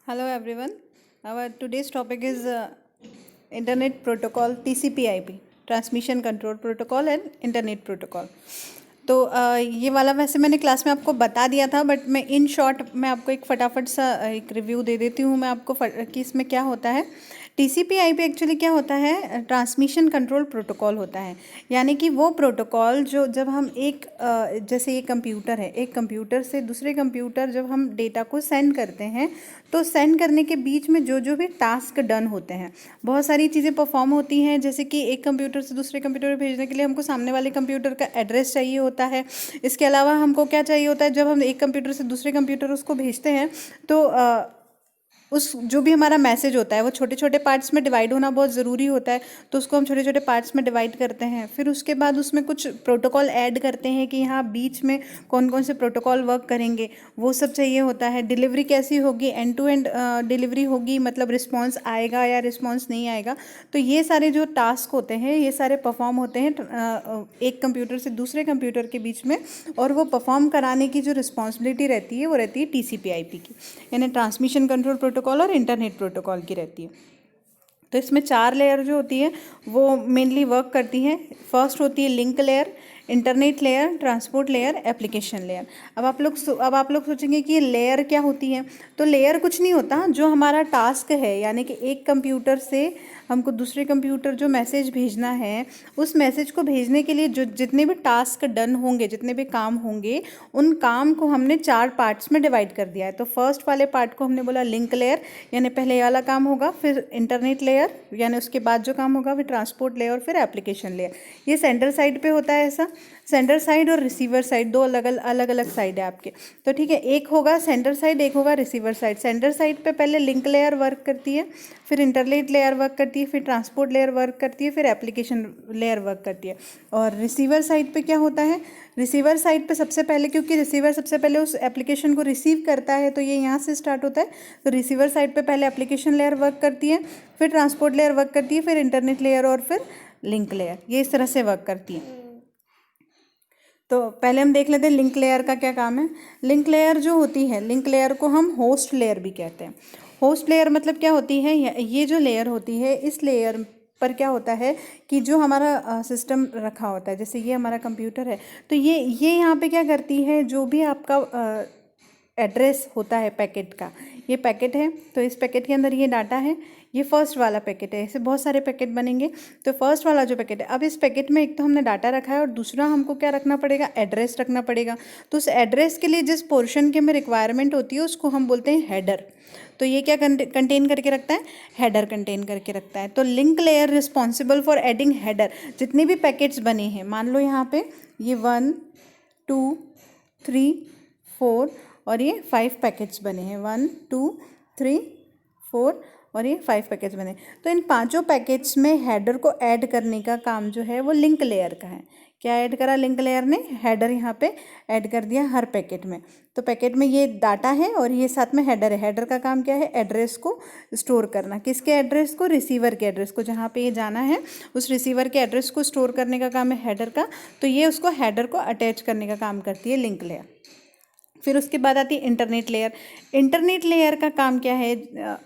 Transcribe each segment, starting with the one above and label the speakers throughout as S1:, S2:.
S1: Hello everyone. Our today's topic is Internet Protocol TCP/IP, Transmission Control Protocol and Internet Protocol. तो ये वाला वैसे मैंने क्लास में आपको बता दिया था, बट मैं इन शॉर्ट मैं आपको एक फटाफट सा एक रिव्यू दे देती हूँ मैं आपको कि इसमें क्या होता है। TCP/IP एक्चुअली क्या होता है, ट्रांसमिशन कंट्रोल प्रोटोकॉल होता है। यानी कि वो प्रोटोकॉल जो जब हम जैसे ये कंप्यूटर है, एक कंप्यूटर से दूसरे कंप्यूटर जब हम डेटा को सेंड करते हैं, तो सेंड करने के बीच में जो जो भी टास्क डन होते हैं, बहुत सारी चीज़ें परफॉर्म होती हैं। जैसे कि एक कंप्यूटर से दूसरे कंप्यूटर पे भेजने के लिए हमको सामने वाले कंप्यूटर का एड्रेस चाहिए होता है। इसके अलावा हमको क्या चाहिए होता है, जब हम एक कंप्यूटर से दूसरे कंप्यूटर उसको भेजते हैं तो उस जो भी हमारा मैसेज होता है वो छोटे छोटे पार्ट्स में डिवाइड होना बहुत ज़रूरी होता है। तो उसको हम छोटे छोटे पार्ट्स में डिवाइड करते हैं, फिर उसके बाद उसमें कुछ प्रोटोकॉल ऐड करते हैं कि यहाँ बीच में कौन कौन से प्रोटोकॉल वर्क करेंगे, वो सब चाहिए होता है। डिलीवरी कैसी होगी, एंड टू एंड डिलीवरी होगी, मतलब रिस्पॉन्स आएगा या रिस्पॉन्स नहीं आएगा। तो ये सारे जो टास्क होते हैं ये सारे परफॉर्म होते हैं एक कंप्यूटर से दूसरे कंप्यूटर के बीच में, और वो परफॉर्म कराने की जो रिस्पॉन्सिबिलिटी रहती है वो रहती है TCP/IP की, यानी ट्रांसमिशन कंट्रोल प्रोटोकॉल और इंटरनेट प्रोटोकॉल की रहती है। तो इसमें 4 लेयर जो होती है वो मेनली वर्क करती हैं। फर्स्ट होती है link layer, internet layer, transport layer, application layer. अब आप लोग सोचेंगे कि ये लेयर क्या होती है। तो लेयर कुछ नहीं होता, जो हमारा टास्क है, यानी कि एक कंप्यूटर से हमको दूसरे कंप्यूटर जो मैसेज भेजना है, उस मैसेज को भेजने के लिए जो जितने भी टास्क डन होंगे, जितने भी काम होंगे, उन काम को हमने 4 पार्ट्स में डिवाइड कर दिया है। तो फर्स्ट वाले पार्ट को हमने बोला लिंक लेयर, यानी पहले ये वाला काम होगा, फिर इंटरनेट लेयर, यानी उसके बाद जो काम होगा, फिर ट्रांसपोर्ट लेयर, फिर एप्लीकेशन लेयर। ये सेंटर साइड पे होता है ऐसा। सेंटर साइड और रिसीवर साइड दो अलग अलग साइड है आपके। तो ठीक है, एक होगा सेंटर साइड, एक होगा रिसीवर साइड। सेंटर साइड पे पहले लिंक लेयर वर्क करती है, फिर इंटरनेट लेयर वर्क करती है, फिर ट्रांसपोर्ट लेयर वर्क करती है, फिर एप्लीकेशन लेयर वर्क करती है। और रिसीवर साइड पे क्या होता है, रिसीवर साइड पे सबसे पहले, क्योंकि रिसीवर सबसे पहले उस एप्लीकेशन को रिसीव करता है, तो ये यहाँ से स्टार्ट होता है। तो रिसीवर साइड पे पहले एप्लीकेशन लेयर वर्क करती है, फिर ट्रांसपोर्ट लेयर वर्क करती है, फिर इंटरनेट लेयर और फिर लिंक लेयर। ये इस तरह से वर्क करती है। तो पहले हम देख लेते हैं लिंक लेयर का क्या काम है। लिंक लेयर जो होती है, लिंक लेयर को हम होस्ट लेयर भी कहते हैं। होस्ट लेयर मतलब क्या होती है, ये जो लेयर होती है, इस लेयर पर क्या होता है कि जो हमारा सिस्टम रखा होता है, जैसे ये हमारा कंप्यूटर है, तो ये यहाँ पे क्या करती है, जो भी आपका एड्रेस होता है पैकेट का, ये पैकेट है, तो इस पैकेट के अंदर ये डाटा है। ये फर्स्ट वाला पैकेट है, ऐसे बहुत सारे पैकेट बनेंगे। तो फर्स्ट वाला जो पैकेट है, अब इस पैकेट में एक तो हमने डाटा रखा है, और दूसरा हमको क्या रखना पड़ेगा, एड्रेस रखना पड़ेगा। तो उस एड्रेस के लिए जिस पोर्शन के में रिक्वायरमेंट होती है उसको हम बोलते हैं हेडर। तो ये क्या कंटेन करके रखता है, हेडर कंटेन करके रखता है। तो link layer responsible for adding header. जितने भी पैकेट्स बने हैं, मान लो यहाँ पे ये 1 2 3 4 और ये 5 पैकेट्स बने हैं, 1 2 3 4 और ये 5 पैकेट्स बने। तो इन पांचों पैकेट्स में हेडर को ऐड करने का काम जो है वो लिंक लेयर का है। क्या ऐड करा लिंक लेयर ने, हेडर यहाँ पे ऐड कर दिया हर पैकेट में। तो पैकेट में ये डाटा है और ये साथ में हेडर है। हेडर का काम क्या है, एड्रेस को स्टोर करना। किसके एड्रेस को, रिसीवर के एड्रेस को, जहाँ पे ये जाना है उस रिसीवर के एड्रेस को स्टोर करने का काम है हेडर का। तो ये उसको हेडर को अटैच करने का काम करती है लिंक लेयर। फिर उसके बाद आती है इंटरनेट लेयर। इंटरनेट लेयर का काम क्या है,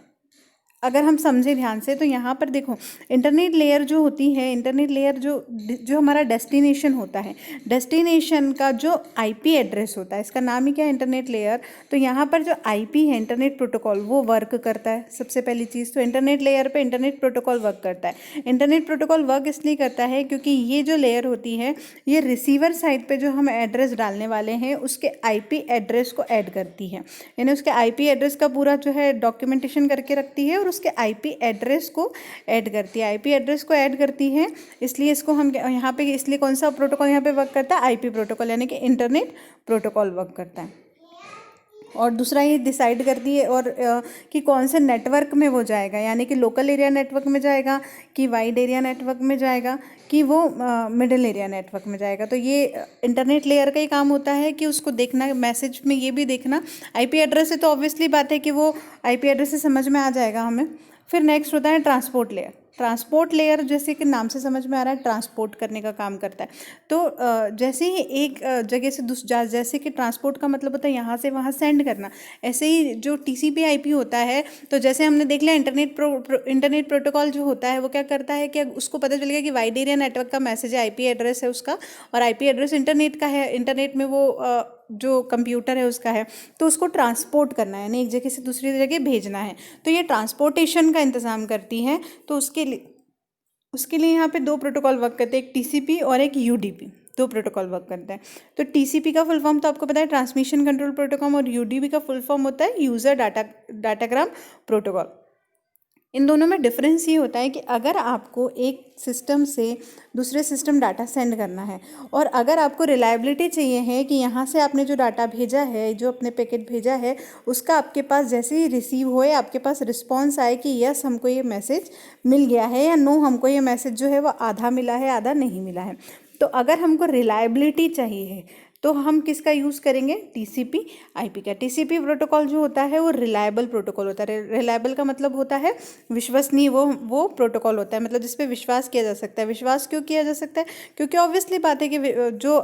S1: अगर हम समझे ध्यान से, तो यहाँ पर देखो, इंटरनेट लेयर जो होती है, इंटरनेट लेयर जो हमारा डेस्टिनेशन होता है, डेस्टिनेशन का जो IP एड्रेस होता है, इसका नाम ही क्या है, इंटरनेट लेयर। तो यहाँ पर जो IP है, इंटरनेट प्रोटोकॉल, वो वर्क करता है सबसे पहली चीज़। तो इंटरनेट लेयर पे इंटरनेट प्रोटोकॉल वर्क करता है। इंटरनेट प्रोटोकॉल वर्क इसलिए करता है क्योंकि ये जो लेयर होती है, ये रिसीवर साइड पर जो हम एड्रेस डालने वाले हैं उसके IP एड्रेस को ऐड करती है, यानी उसके IP एड्रेस का पूरा जो है डॉक्यूमेंटेशन करके रखती है, और उसके IP एड्रेस को ऐड करती है। IP एड्रेस को ऐड करती है, इसलिए इसको हम यहाँ पे, इसलिए कौन सा प्रोटोकॉल यहाँ पे वर्क करता है, IP प्रोटोकॉल, यानी कि इंटरनेट प्रोटोकॉल वर्क करता है। और दूसरा ये डिसाइड करती है और कि कौन से नेटवर्क में वो जाएगा, यानी कि लोकल एरिया नेटवर्क में जाएगा, कि वाइड एरिया नेटवर्क में जाएगा, कि वो मिडिल एरिया नेटवर्क में जाएगा। तो ये इंटरनेट लेयर का ही काम होता है कि उसको देखना, मैसेज में ये भी देखना। IP एड्रेस से तो ऑब्वियसली बात है कि वो IP एड्रेस से समझ में आ जाएगा हमें। फिर नेक्स्ट होता है ट्रांसपोर्ट लेयर। ट्रांसपोर्ट लेयर जैसे कि नाम से समझ में आ रहा है ट्रांसपोर्ट करने का काम करता है। तो जैसे ही एक जगह से जैसे कि ट्रांसपोर्ट का मतलब होता है यहाँ से वहाँ सेंड करना, ऐसे ही जो TCP IP होता है, तो जैसे हमने देख लिया इंटरनेट प्रोटोकॉल जो होता है वो क्या करता है कि उसको पता चल गया कि वाइड एरिया नेटवर्क का मैसेज है, IP एड्रेस है उसका, और IP एड्रेस इंटरनेट का है, इंटरनेट में वो जो कंप्यूटर है उसका है, तो उसको ट्रांसपोर्ट करना है, यानी एक जगह से दूसरी जगह भेजना है। तो ये ट्रांसपोर्टेशन का इंतज़ाम करती है। तो उसके लिए यहाँ पे दो प्रोटोकॉल वर्क करते हैं, एक TCP और एक UDP, दो प्रोटोकॉल वर्क करते हैं। तो TCP का फुल फॉर्म तो आपको पता है, ट्रांसमिशन कंट्रोल प्रोटोकॉल, और UDP का फुल फॉर्म होता है यूज़र डाटाग्राम प्रोटोकॉल। इन दोनों में डिफरेंस ये होता है कि अगर आपको एक सिस्टम से दूसरे सिस्टम डाटा सेंड करना है, और अगर आपको रिलायबिलिटी चाहिए है कि यहाँ से आपने जो डाटा भेजा है, जो अपने पैकेट भेजा है, उसका आपके पास जैसे ही रिसीव होए आपके पास रिस्पॉन्स आए कि यस हमको ये मैसेज मिल गया है, या नो हमको ये मैसेज जो है वो आधा मिला है, आधा नहीं मिला है। तो अगर हमको रिलायबिलिटी चाहिए तो हम किसका यूज़ करेंगे, TCP IP का। TCP प्रोटोकॉल जो होता है वो रिलायबल प्रोटोकॉल होता है। रिलायबल का मतलब होता है विश्वसनीय, वो प्रोटोकॉल होता है, मतलब जिस पे विश्वास किया जा सकता है। विश्वास क्यों किया जा सकता है, क्योंकि ऑब्वियसली बात है कि जो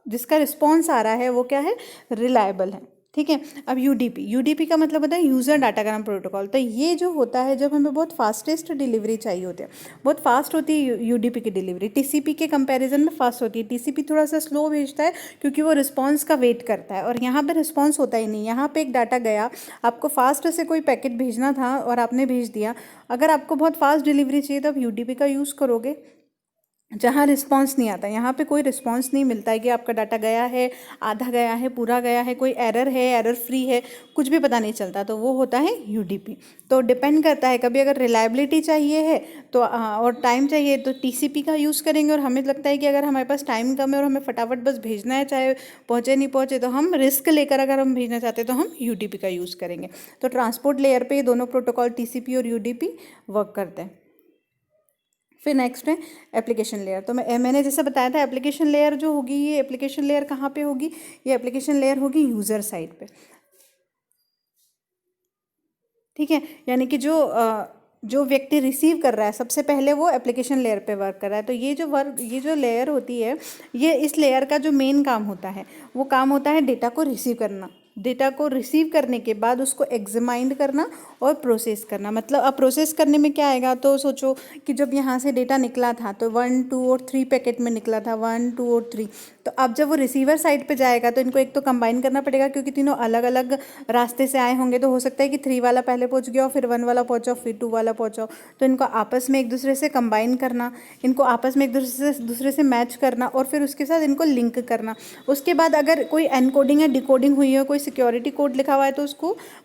S1: जिसका रिस्पॉन्स आ रहा है वो क्या है, रिलायबल है। ठीक है। अब UDP का मतलब होता है यूज़र डाटाग्राम प्रोटोकॉल। तो ये जो होता है जब हमें बहुत फास्टेस्ट डिलीवरी चाहिए होती है, बहुत फास्ट होती है UDP की डिलीवरी, TCP के कंपैरिजन में फास्ट होती है। TCP थोड़ा सा स्लो भेजता है क्योंकि वो रिस्पॉन्स का वेट करता है, और यहाँ पे रिस्पॉन्स होता ही नहीं। यहाँ पे एक डाटा गया, आपको फास्ट से कोई पैकेट भेजना था और आपने भेज दिया। अगर आपको बहुत फास्ट डिलीवरी चाहिए तो आप UDP का यूज़ करोगे, जहाँ रिस्पॉन्स नहीं आता। यहाँ पे कोई रिस्पॉन्स नहीं मिलता है कि आपका डाटा गया है, आधा गया है, पूरा गया है, कोई एरर है, एरर फ्री है, कुछ भी पता नहीं चलता। तो वो होता है UDP। तो डिपेंड करता है, कभी अगर रिलायबिलिटी चाहिए है तो और टाइम चाहिए तो TCP का यूज़ करेंगे, और हमें लगता है कि अगर हमारे पास टाइम कम है और हमें फटाफट बस भेजना है, चाहे पहुँचे नहीं पहुँचे, तो हम रिस्क लेकर अगर हम भेजना चाहते हैं तो हम UDP का यूज़ करेंगे। तो ट्रांसपोर्ट लेयर पर ये दोनों प्रोटोकॉल TCP और UDP वर्क करते हैं। फिर नेक्स्ट है एप्लीकेशन लेयर। तो मैंने जैसे बताया था, एप्लीकेशन लेयर जो होगी, ये एप्लीकेशन लेयर कहाँ पे होगी, ये एप्लीकेशन लेयर होगी यूज़र साइड पे। ठीक है, यानी कि जो व्यक्ति रिसीव कर रहा है सबसे पहले वो एप्लीकेशन लेयर पे वर्क कर रहा है। तो ये जो लेयर होती है, ये इस लेयर का जो मेन काम होता है वो काम होता है डेटा को रिसीव करना। डेटा को रिसीव करने के बाद उसको एग्जामाइन करना और प्रोसेस करना। मतलब अब प्रोसेस करने में क्या आएगा, तो सोचो कि जब यहाँ से डेटा निकला था तो 1, 2 और 3 पैकेट में निकला था, 1, 2 और 3। तो अब जब वो रिसीवर साइड पे जाएगा तो इनको एक तो कंबाइन करना पड़ेगा, क्योंकि तीनों अलग अलग रास्ते से आए होंगे। तो हो सकता है कि 3 वाला पहले पहुँच गया, फिर 1 वाला पहुँचा, फिर 2 वाला पहुँचा। तो इनको आपस में एक दूसरे से कंबाइन करना, इनको आपस में एक दूसरे से मैच करना, और फिर उसके साथ इनको लिंक करना। उसके बाद अगर कोई एनकोडिंग या डिकोडिंग हुई है, कोई सिक्योरिटी कोड लिखा हुआ है, तो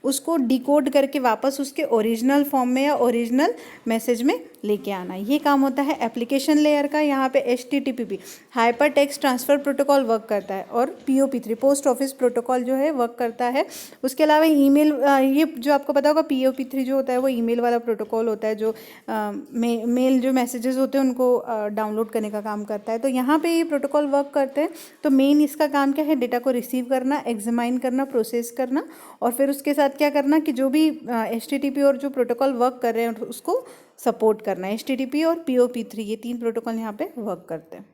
S1: उसको डिकोड करके वापस उसके ओरिजिनल फॉर्म में या ओरिजिनल मैसेज में लेके आना। ये काम होता है एप्लीकेशन लेयर का। यहाँ पे HTTP hyper text transfer protocol work करता है, और POP3 पोस्ट ऑफिस प्रोटोकॉल जो है वर्क करता है। उसके अलावा ईमेल, ये जो आपको पता होगा POP3 जो होता है वो ईमेल वाला प्रोटोकॉल होता है, जो मेल जो मैसेजेस होते हैं उनको डाउनलोड करने का काम करता है। तो यहाँ पे ये प्रोटोकॉल वर्क करते हैं। तो मेन इसका काम क्या है, डेटा को रिसीव करना, एग्जामाइन करना, प्रोसेस करना, और फिर उसके साथ क्या करना कि जो भी HTTP और जो प्रोटोकॉल वर्क कर रहे हैं उसको सपोर्ट करना है। HTTP और POP3 ये 3 प्रोटोकॉल यहाँ पे वर्क करते हैं।